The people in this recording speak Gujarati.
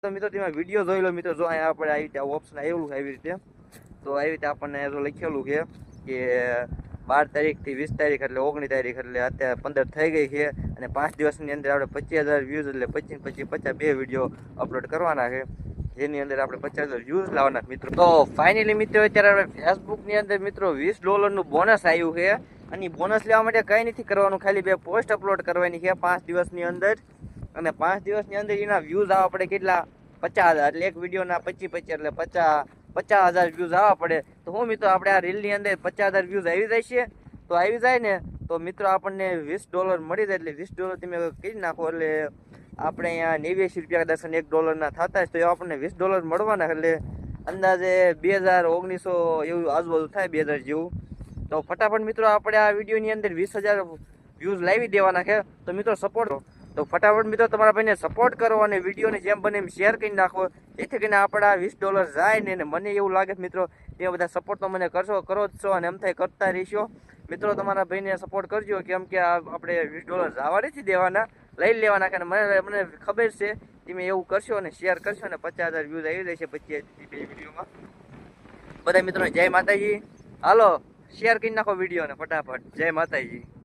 તો મિત્રો તમે વિડીયો જોઈ લો મિત્રો. જો અહીંયા આપણે આવી રીતે ઓપ્શન આવેલું આવી રીતે, તો આવી રીતે આપણને જો લખેલું છે કે 12 તારીખથી 20 તારીખ એટલે 19 તારીખ એટલે અત્યારે 15 થઈ ગઈ છે, અને 5 દિવસની અંદર આપણે 25,000 વ્યૂઝ એટલે 25 50 વિડીયો અપલોડ કરવાના છે, જેની અંદર આપણે 50,000 વ્યૂઝ લાવવાના મિત્રો. તો ફાઇનલી મિત્રો અત્યારે આપણે ફેસબુકની અંદર મિત્રો $20 બોનસ આવ્યું છે, અને બોનસ લેવા માટે કંઈ નથી કરવાનું, ખાલી 2 પોસ્ટ અપલોડ કરવાની છે 5 દિવસની અંદર, અને 5 દિવસની અંદર એના વ્યૂઝ આવવા પડે કેટલા 50,000 એટલે એક વિડીયોના 25 એટલે 50,000 વ્યૂઝ આવવા પડે. તો હું મિત્રો આપણે આ રીલની અંદર 50,000 વ્યૂઝ આવી જાય છે, તો આવી જાય ને તો મિત્રો આપણને $20 મળી જાય, એટલે $20 તમે કરી નાખો એટલે આપણે અહીંયા 89 રૂપિયા દર્શન $1 થતા તો આપણને $20 મળવાના, એટલે અંદાજે 2000 1900 એવું આજુબાજુ થાય, 2000 જેવું. તો ફટાફટ મિત્રો આપણે આ વિડીયોની અંદર 20,000 વ્યૂઝ લાવી દેવાના છે. તો મિત્રો સપોર્ટ, તો ફટાફટ મિત્રો તમારા ભાઈને સપોર્ટ કરો અને વિડીયોને જેમ બને એમ શેર કરી નાખો, જેથી કરીને આપણા $20 જાય ને. મને એવું લાગે મિત્રો તે બધા સપોર્ટ તો મને કરો જ છો, અને એમ થાય કરતા રહીશો મિત્રો. તમારા ભાઈને સપોર્ટ કરજો, કેમ કે આપણે $20 જવા નથી દેવાના, લઈ લેવાના. કે મને ખબર છે તમે એવું કરશો અને શેર કરશો ને 50,000 વ્યૂઝ આવી જશે પછી વિડીયોમાં. બધા મિત્રો જય માતાજી. હાલો શેર કરી નાખો વિડીયોને ફટાફટ. જય માતાજી.